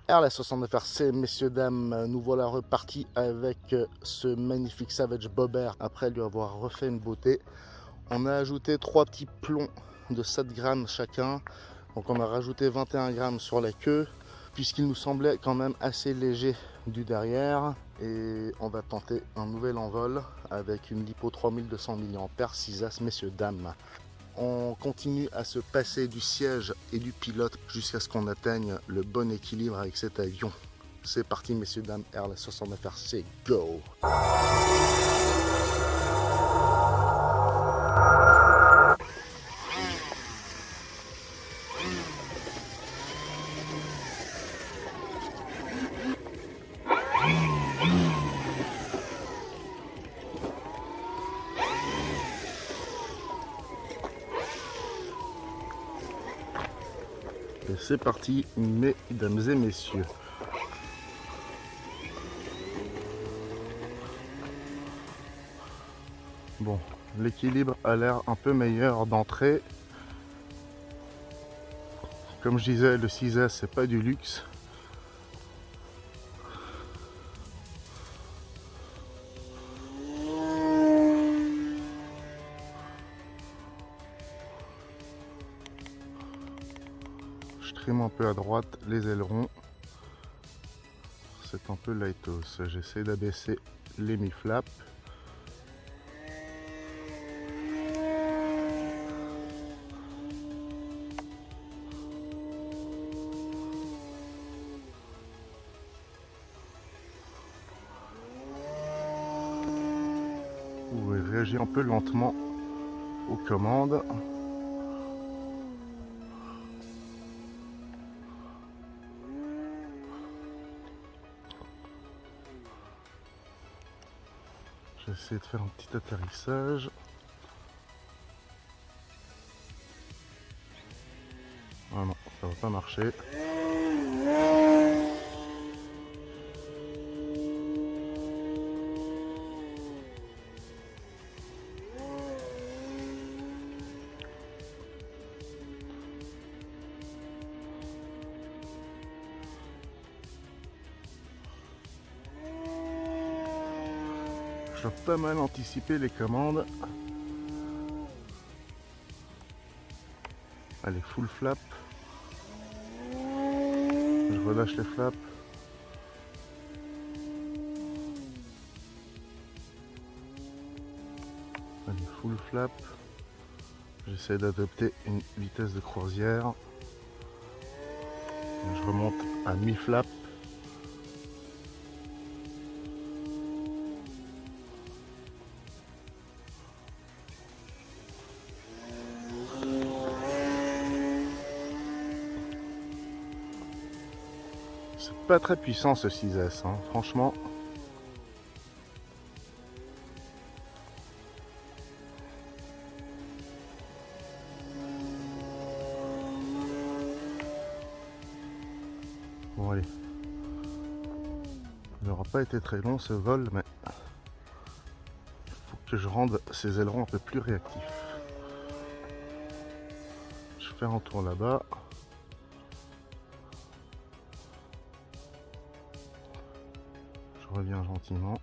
La 69 RC, messieurs, dames, nous voilà repartis avec ce magnifique Savage Bobber après lui avoir refait une beauté. On a ajouté 3 petits plombs de 7 grammes chacun, donc on a rajouté 21 grammes sur la queue, puisqu'il nous semblait quand même assez léger du derrière. Et on va tenter un nouvel envol avec une Lipo 3200 mAh 6 As, messieurs, dames. On continue à se passer du siège et du pilote jusqu'à ce qu'on atteigne le bon équilibre avec cet avion. C'est parti, messieurs, dames, la 69 RC, go! Et c'est parti, mesdames et messieurs. Bon, l'équilibre a l'air un peu meilleur d'entrée. Comme je disais, le 6S c'est pas du luxe. Je trime un peu à droite les ailerons. C'est un peu lightos. J'essaie d'abaisser les mi-flaps. Vous réagir un peu lentement aux commandes. J'essaie de faire un petit atterrissage. Ah non, ça va pas marcher. Je dois pas mal anticiper les commandes. Allez, full flap. Je relâche les flaps. Allez, full flap. J'essaie d'adopter une vitesse de croisière. Je remonte à mi-flap. C'est pas très puissant ce 6S, hein, franchement. Bon allez. Il n'aura pas été très long ce vol, mais il faut que je rende ces ailerons un peu plus réactifs. Je fais un tour là-bas. Je reviens gentiment.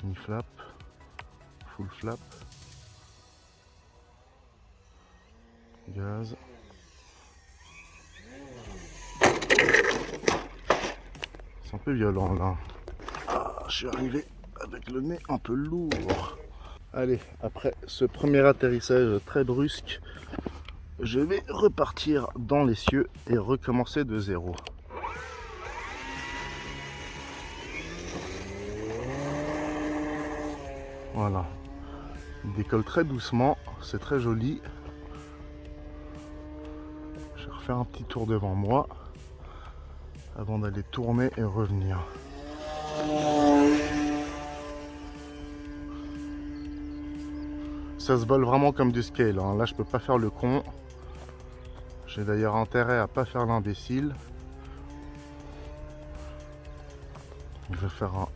Mi-flap, full flap. Gaz. C'est un peu violent là. Ah, je suis arrivé avec le nez un peu lourd. Allez, après ce premier atterrissage très brusque, je vais repartir dans les cieux et recommencer de zéro. Voilà. Il décolle très doucement, c'est très joli. Je vais refaire un petit tour devant moi avant d'aller tourner et revenir. Ça se vole vraiment comme du scale, hein. Là je peux pas faire le con. J'ai d'ailleurs intérêt à pas faire l'imbécile. Je vais faire un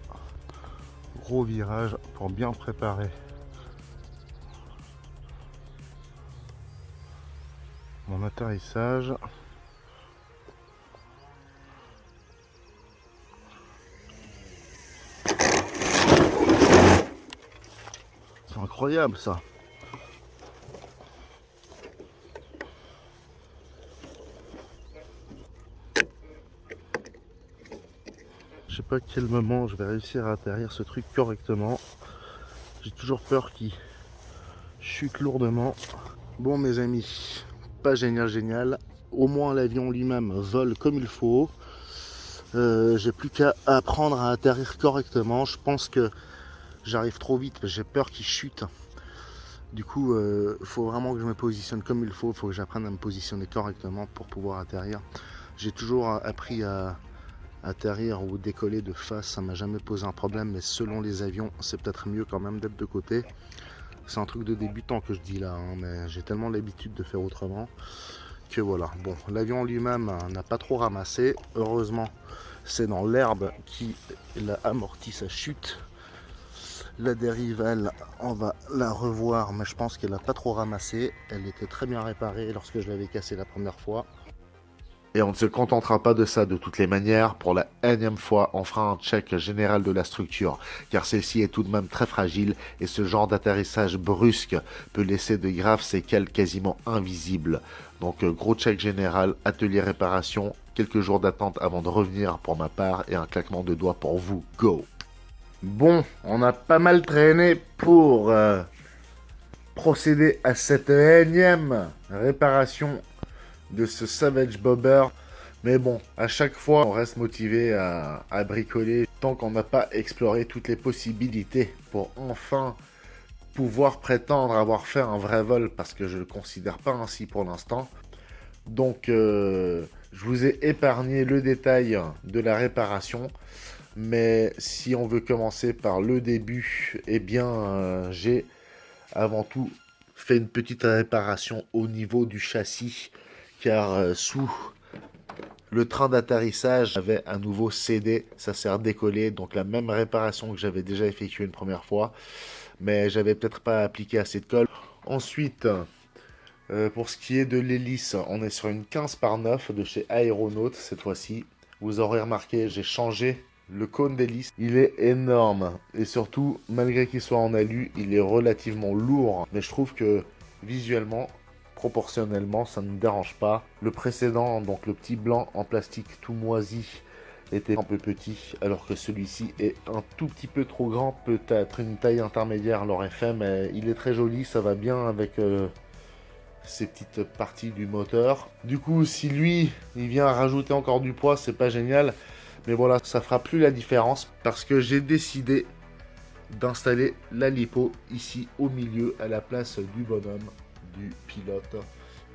gros virage pour bien préparer mon atterrissage. incroyable ça. Je sais pas à quel moment je vais réussir à atterrir ce truc correctement. J'ai toujours peur qu'il chute lourdement. Bon mes amis, pas génial. Au moins l'avion lui-même vole comme il faut. J'ai plus qu'à apprendre à atterrir correctement. Je pense que j'arrive trop vite, j'ai peur qu'il chute. Du coup, il faut vraiment que je me positionne comme il faut. Il faut que j'apprenne à me positionner correctement pour pouvoir atterrir. J'ai toujours appris à atterrir ou décoller de face, ça m'a jamais posé un problème, mais selon les avions, c'est peut-être mieux quand même d'être de côté. C'est un truc de débutant que je dis là, hein, mais j'ai tellement l'habitude de faire autrement que voilà. Bon, l'avion lui-même n'a pas trop ramassé. Heureusement, c'est dans l'herbe qui a amorti sa chute. La dérive, elle, on va la revoir, mais je pense qu'elle n'a pas trop ramassé. Elle était très bien réparée lorsque je l'avais cassée la première fois. Et on ne se contentera pas de ça de toutes les manières. Pour la énième fois, on fera un check général de la structure, car celle-ci est tout de même très fragile et ce genre d'atterrissage brusque peut laisser de graves séquelles quasiment invisibles. Donc gros check général, atelier réparation, quelques jours d'attente avant de revenir pour ma part et un claquement de doigts pour vous. Go! Bon, on a pas mal traîné pour procéder à cette énième réparation de ce Savage Bobber, mais bon, à chaque fois on reste motivé à bricoler tant qu'on n'a pas exploré toutes les possibilités pour enfin pouvoir prétendre avoir fait un vrai vol, parce que je le considère pas ainsi pour l'instant. Donc je vous ai épargné le détail de la réparation, mais si on veut commencer par le début, eh bien j'ai avant tout fait une petite réparation au niveau du châssis, car sous le train d'atterrissage avait à nouveau cédé, ça s'est redécollé, donc la même réparation que j'avais déjà effectuée une première fois, mais j'avais peut-être pas appliqué assez de colle. Ensuite, pour ce qui est de l'hélice, on est sur une 15 par 9 de chez Aeronaut cette fois-ci. Vous aurez remarqué, j'ai changé le cône d'hélice. Il est énorme, et surtout, malgré qu'il soit en alu, il est relativement lourd, mais je trouve que visuellement, proportionnellement, ça ne me dérange pas. Le précédent, donc le petit blanc en plastique tout moisi, était un peu petit, alors que celui-ci est un tout petit peu trop grand. Peut-être une taille intermédiaire l'aurait fait, mais il est très joli, ça va bien avec ces petites parties du moteur. Du coup, si lui, il vient rajouter encore du poids, c'est pas génial. Mais voilà, ça fera plus la différence, parce que j'ai décidé d'installer la lipo ici au milieu, à la place du bonhomme, du pilote,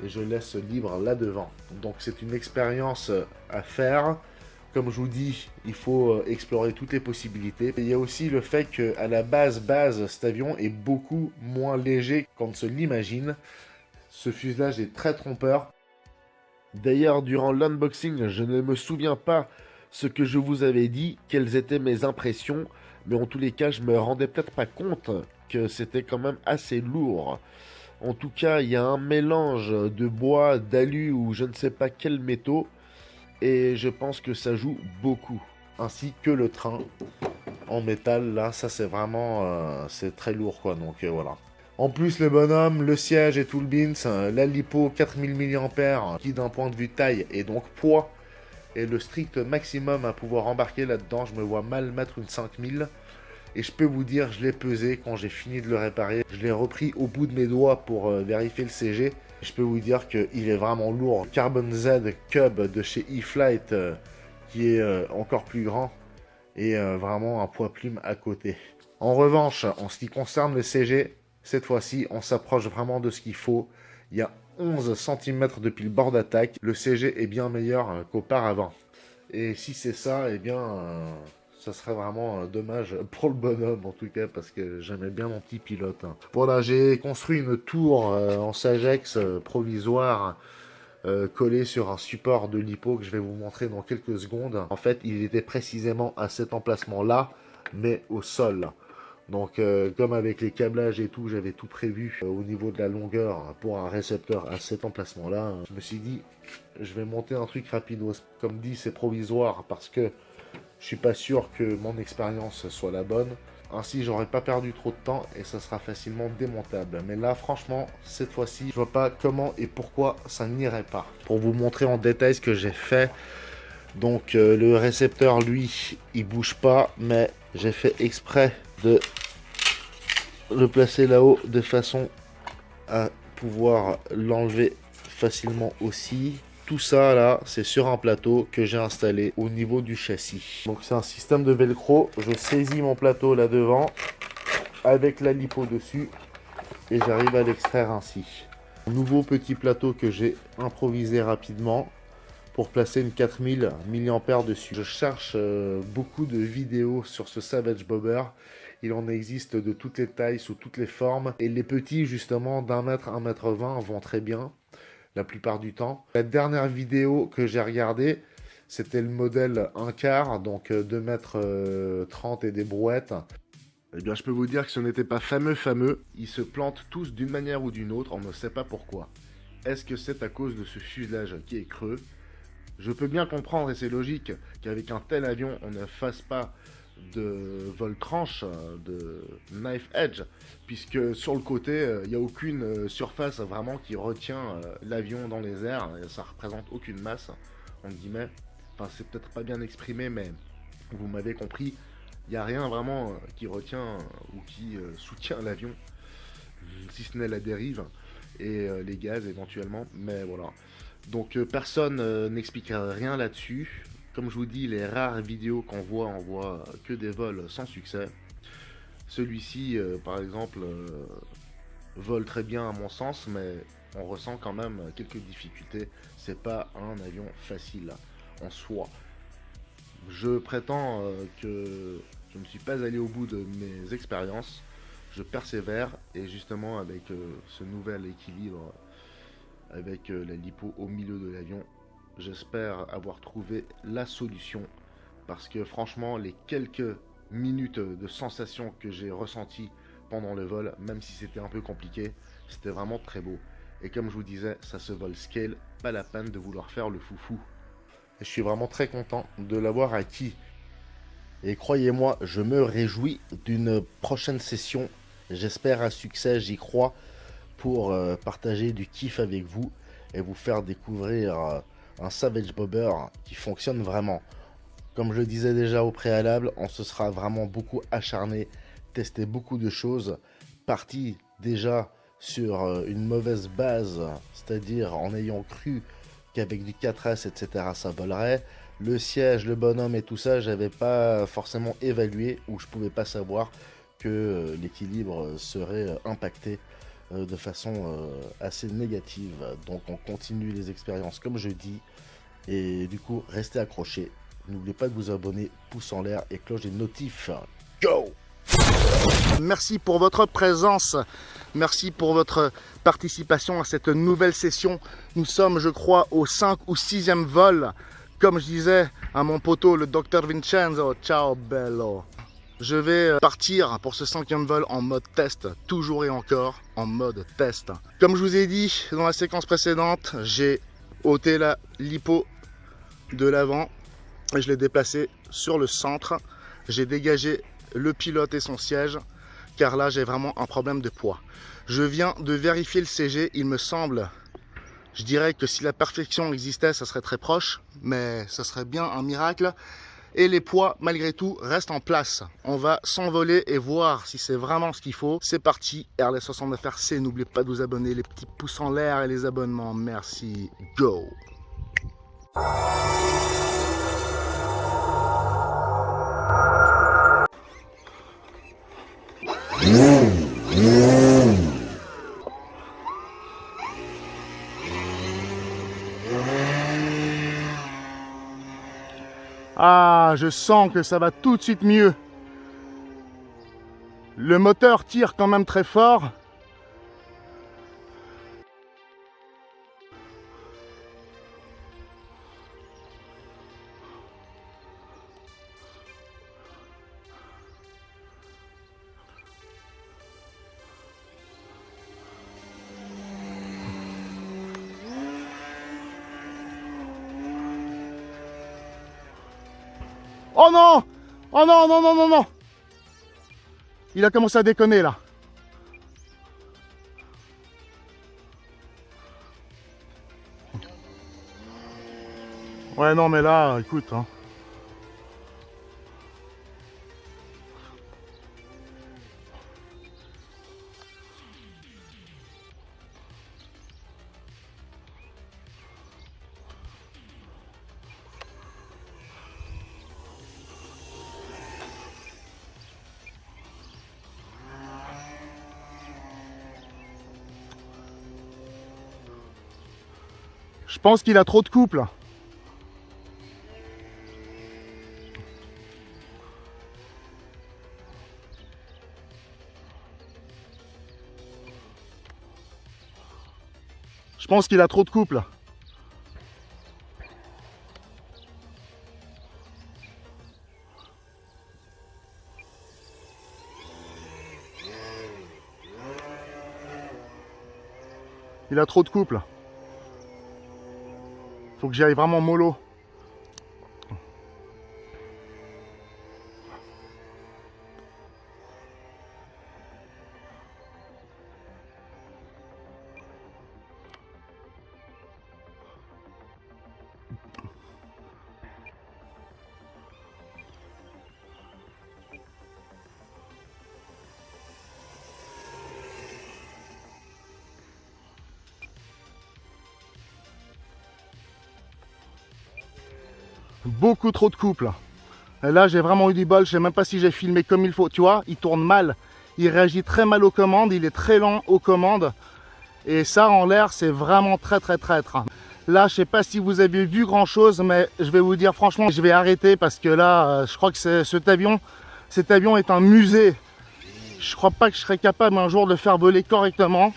et je laisse libre là devant. Donc c'est une expérience à faire. Comme je vous dis, il faut explorer toutes les possibilités. Et il y a aussi le fait qu'à la base, cet avion est beaucoup moins léger qu'on ne se l'imagine. Ce fuselage est très trompeur. D'ailleurs, durant l'unboxing, je ne me souviens pas ce que je vous avais dit, quelles étaient mes impressions, mais en tous les cas, je me rendais peut-être pas compte que c'était quand même assez lourd. En tout cas, il y a un mélange de bois, d'alu ou je ne sais pas quel métaux, et je pense que ça joue beaucoup. Ainsi que le train en métal, là, ça c'est vraiment, c'est très lourd quoi, donc voilà. En plus, le bonhomme, le siège et tout le bins, la lipo 4000 mAh, qui d'un point de vue taille et donc poids, est le strict maximum à pouvoir embarquer là-dedans. Je me vois mal mettre une 5000. Et je peux vous dire, je l'ai pesé quand j'ai fini de le réparer. Je l'ai repris au bout de mes doigts pour vérifier le CG. Je peux vous dire qu'il est vraiment lourd. Carbon Z Cub de chez E-Flight, qui est encore plus grand. Et vraiment un poids plume à côté. En revanche, en ce qui concerne le CG, cette fois-ci, on s'approche vraiment de ce qu'il faut. Il y a 11 cm depuis le bord d'attaque. Le CG est bien meilleur qu'auparavant. Et si c'est ça, eh bien, ça serait vraiment dommage pour le bonhomme, en tout cas, parce que j'aimais bien mon petit pilote. Voilà, j'ai construit une tour en Sagex provisoire, collée sur un support de lipo que je vais vous montrer dans quelques secondes. En fait, il était précisément à cet emplacement-là, mais au sol. Donc comme avec les câblages et tout, j'avais tout prévu au niveau de la longueur pour un récepteur à cet emplacement-là. Je me suis dit, je vais monter un truc rapidos. Comme dit, c'est provisoire parce que je suis pas sûr que mon expérience soit la bonne. Ainsi, j'aurais pas perdu trop de temps et ça sera facilement démontable. Mais là, franchement, cette fois-ci, je vois pas comment et pourquoi ça n'irait pas. Pour vous montrer en détail ce que j'ai fait. Donc, le récepteur, lui, il bouge pas, mais j'ai fait exprès de le placer là-haut de façon à pouvoir l'enlever facilement aussi. Tout ça là, c'est sur un plateau que j'ai installé au niveau du châssis. Donc c'est un système de velcro. Je saisis mon plateau là devant avec la lipo dessus et j'arrive à l'extraire ainsi. Un nouveau petit plateau que j'ai improvisé rapidement pour placer une 4000 mAh dessus. Je cherche beaucoup de vidéos sur ce Savage Bobber. Il en existe de toutes les tailles, sous toutes les formes. Et les petits, justement, d'1 mètre, 1,20 m vont très bien, la plupart du temps. La dernière vidéo que j'ai regardée, c'était le modèle 1/4, donc 2,30 m et des brouettes. Eh bien, je peux vous dire que ce n'était pas fameux. Ils se plantent tous d'une manière ou d'une autre, on ne sait pas pourquoi. Est-ce que c'est à cause de ce fuselage qui est creux? Je peux bien comprendre, et c'est logique, qu'avec un tel avion, on ne fasse pas de vol tranche, de knife edge, puisque sur le côté, il n'y a aucune surface vraiment qui retient l'avion dans les airs, et ça représente aucune masse, entre guillemets. Enfin, c'est peut-être pas bien exprimé, mais vous m'avez compris, il n'y a rien vraiment qui retient ou qui soutient l'avion, si ce n'est la dérive et les gaz éventuellement, mais voilà. Donc personne n'explique rien là-dessus. Comme je vous dis, les rares vidéos qu'on voit, on voit que des vols sans succès. Celui-ci, par exemple, vole très bien à mon sens, mais on ressent quand même quelques difficultés. C'est pas un avion facile en soi. Je prétends que je ne suis pas allé au bout de mes expériences. Je persévère et justement avec ce nouvel équilibre, avec la lipo au milieu de l'avion, j'espère avoir trouvé la solution, parce que franchement les quelques minutes de sensation que j'ai ressenties pendant le vol, même si c'était un peu compliqué, c'était vraiment très beau. Et comme je vous disais, ça se vole scale, pas la peine de vouloir faire le foufou. Et je suis vraiment très content de l'avoir acquis. Et croyez-moi, je me réjouis d'une prochaine session. J'espère un succès, j'y crois, pour partager du kiff avec vous et vous faire découvrir un Savage Bobber qui fonctionne vraiment. Comme je le disais déjà au préalable, on se sera vraiment beaucoup acharné, testé beaucoup de choses, parti déjà sur une mauvaise base, c'est-à-dire en ayant cru qu'avec du 4S, etc., ça volerait. Le siège, le bonhomme et tout ça, j'avais pas forcément évalué, ou je pouvais pas savoir que l'équilibre serait impacté de façon assez négative. Donc on continue les expériences comme je dis, et du coup restez accrochés. N'oubliez pas de vous abonner, pouce en l'air et cloche des notifs. Go! Merci pour votre présence, merci pour votre participation à cette nouvelle session. Nous sommes, je crois, au 5 ou 6e vol. Comme je disais à mon poteau, le Dr Vincenzo, ciao bello. Je vais partir pour ce 5e vol en mode test, toujours et encore en mode test. Comme je vous ai dit dans la séquence précédente, j'ai ôté la lipo de l'avant et je l'ai déplacé sur le centre. J'ai dégagé le pilote et son siège, car là j'ai vraiment un problème de poids. Je viens de vérifier le CG, il me semble, je dirais que si la perfection existait, ça serait très proche, mais ça serait bien un miracle. Et les poids, malgré tout, restent en place. On va s'envoler et voir si c'est vraiment ce qu'il faut. C'est parti, RL69RC. N'oubliez pas de vous abonner, les petits pouces en l'air et les abonnements. Merci, go! Ah, je sens que ça va tout de suite mieux. Le moteur tire quand même très fort. Oh non! Oh non, non, non, non, non! Il a commencé à déconner là. Ouais, non, mais là, écoute. Hein. Je pense qu'il a trop de couple. Je pense qu'il a trop de couple. Il a trop de couple. Faut que j'y aille vraiment mollo. Beaucoup trop de couple. Et là, j'ai vraiment eu du bol. Je sais même pas si j'ai filmé comme il faut. Tu vois, il tourne mal. Il réagit très mal aux commandes. Il est très lent aux commandes. Et ça, en l'air, c'est vraiment très traître. Là, je sais pas si vous avez vu grand chose, mais je vais vous dire franchement, je vais arrêter parce que là, je crois que cet avion est un musée. Je crois pas que je serais capable un jour de le faire voler correctement.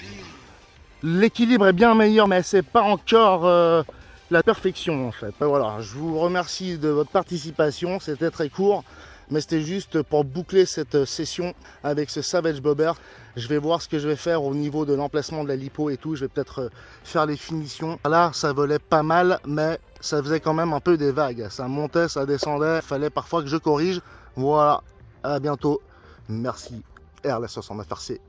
L'équilibre est bien meilleur, mais c'est pas encore la perfection en fait. Voilà, je vous remercie de votre participation, c'était très court, mais c'était juste pour boucler cette session avec ce Savage Bobber. Je vais voir ce que je vais faire au niveau de l'emplacement de la lipo et tout, je vais peut-être faire les finitions. Là, ça volait pas mal, mais ça faisait quand même un peu des vagues. Ça montait, ça descendait, il fallait parfois que je corrige. Voilà, à bientôt. Merci. RLS 60 FRC.